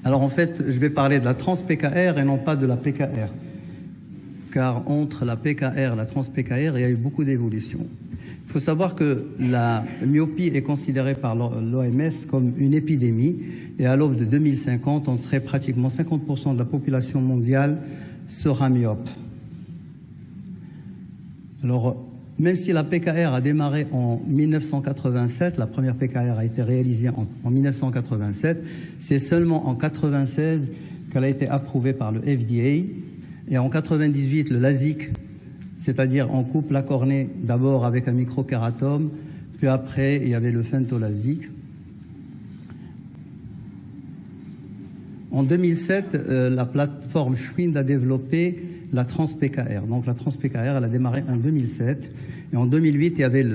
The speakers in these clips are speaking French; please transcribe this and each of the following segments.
Alors en fait, je vais parler de la trans-PKR et non pas de la PKR. Car entre la PKR et la trans-PKR, il y a eu beaucoup d'évolutions. Il faut savoir que la myopie est considérée par l'OMS comme une épidémie et à l'aube de 2050, on serait pratiquement 50% de la population mondiale sera myope. Alors, même si la PKR a démarré en 1987, la première PKR a été réalisée en 1987, c'est seulement en 1996 qu'elle a été approuvée par le FDA. Et en 1998, le LASIK, c'est-à-dire on coupe la cornée d'abord avec un microkératome, puis après il y avait le femtolasique. En 2007, la plateforme Schwind a développé la trans-PKR. Donc la trans-PKR, elle a démarré en 2007. Et en 2008, il y avait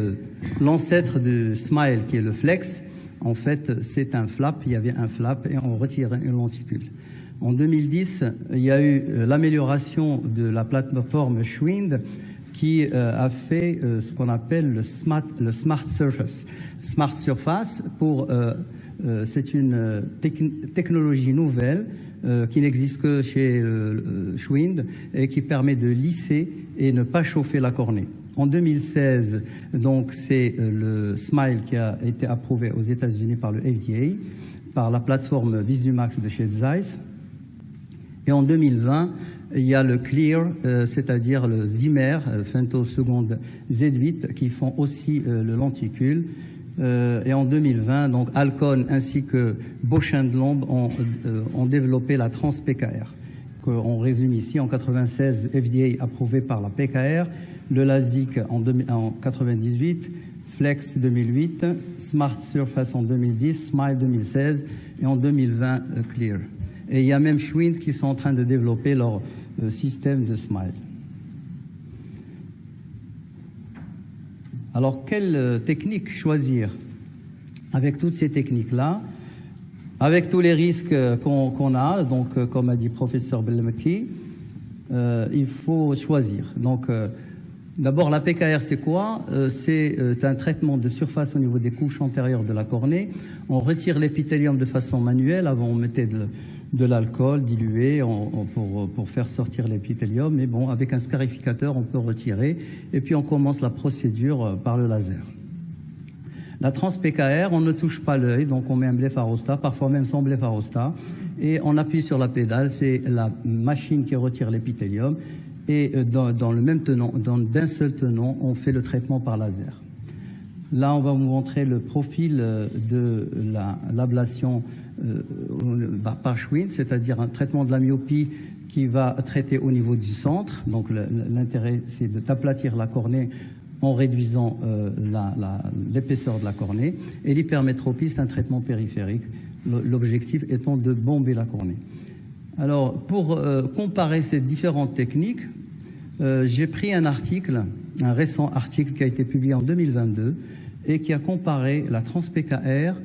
l'ancêtre du SMILE, qui est le flex. En fait, c'est un flap, il y avait un flap et on retirait une lenticule. En 2010, il y a eu l'amélioration de la plateforme Schwind qui a fait ce qu'on appelle le Smart Surface. Smart Surface, c'est une technologie nouvelle qui n'existe que chez Schwind et qui permet de lisser et ne pas chauffer la cornée. En 2016, donc c'est le SMILE qui a été approuvé aux États-Unis par le FDA, par la plateforme Visumax de chez Zeiss. Et en 2020, il y a le Clear, c'est-à-dire le Zimmer, femtoseconde Z8, qui font aussi le lenticule. Et en 2020, donc Alcon ainsi que Bausch & Lomb ont développé la trans-PKR. On résume ici, en 1996, FDA approuvé par la PKR, le LASIK en 1998, Flex 2008, Smart Surface en 2010, Smile 2016 et en 2020, Clear. Et il y a même Schwind qui sont en train de développer leur système de SMILE. Alors, quelle technique choisir? Avec toutes ces techniques-là, avec tous les risques qu'on a, donc comme a dit professeur Belmeki, il faut choisir. Donc, d'abord, la PKR, c'est quoi? C'est un traitement de surface au niveau des couches antérieures de la cornée. On retire l'épithélium de façon manuelle. Avant, on mettait de l'alcool dilué pour faire sortir l'épithélium. Mais bon, avec un scarificateur, on peut retirer. Et puis, on commence la procédure par le laser. La trans-PKR, on ne touche pas l'œil, donc on met un blépharostat, parfois même sans blépharostat. Et on appuie sur la pédale, c'est la machine qui retire l'épithélium. Et dans le même tenant, d'un seul tenant, on fait le traitement par laser. Là, on va vous montrer le profil de l'ablation par Schwind, c'est-à-dire un traitement de la myopie qui va traiter au niveau du centre. Donc l'intérêt, c'est d'aplatir la cornée en réduisant l'épaisseur de la cornée. Et l'hypermétropie, c'est un traitement périphérique, l'objectif étant de bomber la cornée. Alors, pour comparer ces différentes techniques, j'ai pris un récent article qui a été publié en 2022 et qui a comparé la trans-PKR,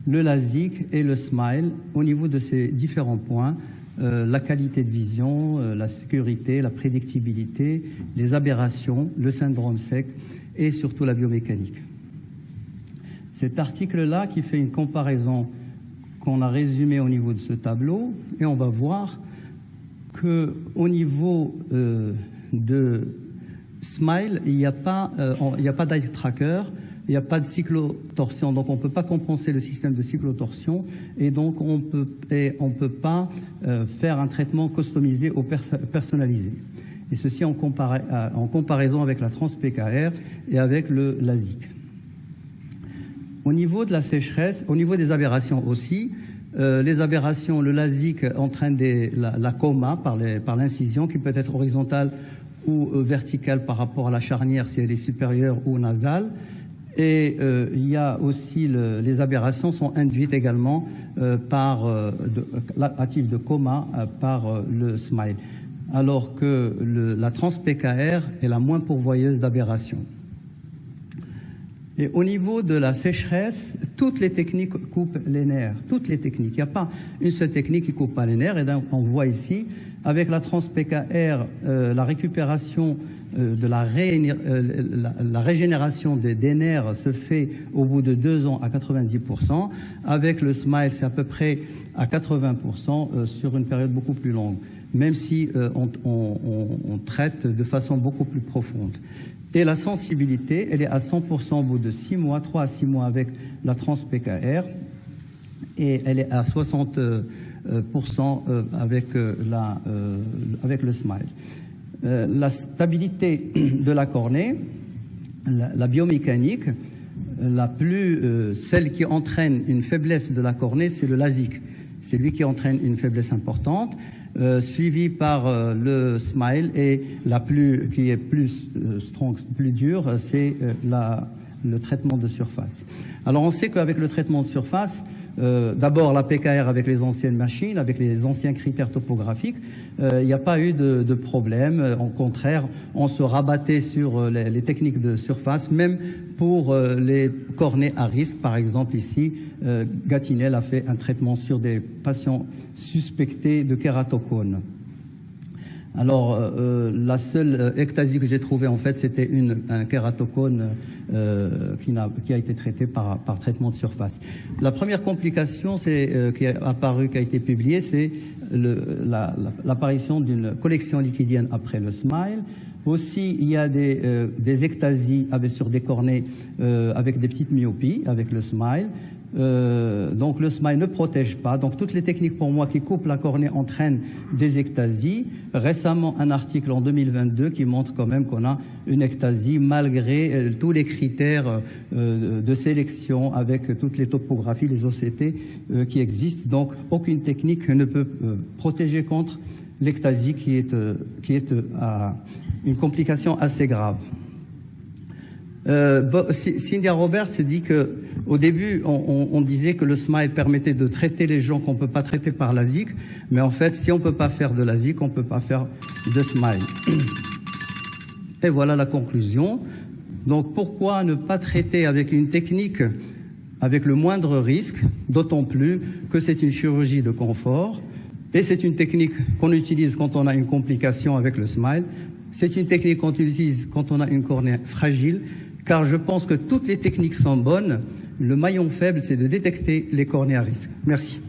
le LASIK et le SMILE au niveau de ces différents points, la qualité de vision, la sécurité, la prédictibilité, les aberrations, le syndrome sec et surtout la biomécanique. Cet article-là qui fait une comparaison qu'on a résumée au niveau de ce tableau, et on va voir qu'au niveau de SMILE, il n'y a pas d'eye tracker, il n'y a pas de cyclotorsion, donc on ne peut pas compenser le système de cyclotorsion et donc on peut pas faire un traitement customisé ou personnalisé. Et ceci en comparaison avec la trans-PKR et avec le LASIK. Au niveau de la sécheresse, au niveau des aberrations aussi, les aberrations, le LASIK entraîne la coma par l'incision qui peut être horizontale ou verticale par rapport à la charnière si elle est supérieure ou nasale. Et il y a aussi les aberrations sont induites également à titre de coma par le SMILE, alors que la trans-PKR est la moins pourvoyeuse d'aberrations. Et au niveau de la sécheresse, toutes les techniques coupent les nerfs, toutes les techniques. Il n'y a pas une seule technique qui coupe pas les nerfs. Et donc, on voit ici, avec la trans-PKR, la récupération de la régénération des nerfs se fait au bout de 2 ans à 90%. Avec le SMILE, c'est à peu près à 80% sur une période beaucoup plus longue, même si on traite de façon beaucoup plus profonde. Et la sensibilité, elle est à 100% au bout de 6 mois, 3 à 6 mois avec la trans-PKR, et elle est à 60% avec le SMILE. La stabilité de la cornée, la biomécanique, celle qui entraîne une faiblesse de la cornée, c'est le LASIK. C'est lui qui entraîne une faiblesse importante, suivi par le SMILE, et qui est plus strong, plus dur, c'est le traitement de surface. Alors on sait qu'avec le traitement de surface, d'abord la PKR avec les anciennes machines, avec les anciens critères topographiques, il n'y a pas eu de problème. Au contraire, on se rabattait sur les techniques de surface, même pour les cornées à risque. Par exemple ici, Gatinel a fait un traitement sur des patients suspectés de kératocone. Alors, la seule ectasie que j'ai trouvée, en fait, c'était un kératocone qui a été traité par traitement de surface. La première complication qui est apparue, qui a été publiée, c'est l'apparition d'une collection liquidienne après le SMILE. Aussi, il y a des ectasies sur des cornées avec des petites myopies avec le SMILE. Donc le SMILE ne protège pas. Donc toutes les techniques pour moi qui coupent la cornée entraînent des ectasies. Récemment, un article en 2022 qui montre quand même qu'on a une ectasie malgré tous les critères de sélection avec toutes les topographies, les OCT qui existent. Donc aucune technique ne peut protéger contre l'ectasie qui est une complication assez grave. Cynthia Roberts dit que au début, on disait que le SMILE permettait de traiter les gens qu'on ne peut pas traiter par LASIK, mais en fait, si on ne peut pas faire de LASIK, on ne peut pas faire de SMILE. Et voilà la conclusion. Donc, pourquoi ne pas traiter avec une technique avec le moindre risque, d'autant plus que c'est une chirurgie de confort, et c'est une technique qu'on utilise quand on a une complication avec le SMILE. C'est une technique qu'on utilise quand on a une cornée fragile, car je pense que toutes les techniques sont bonnes. Le maillon faible, c'est de détecter les cornées à risque. Merci.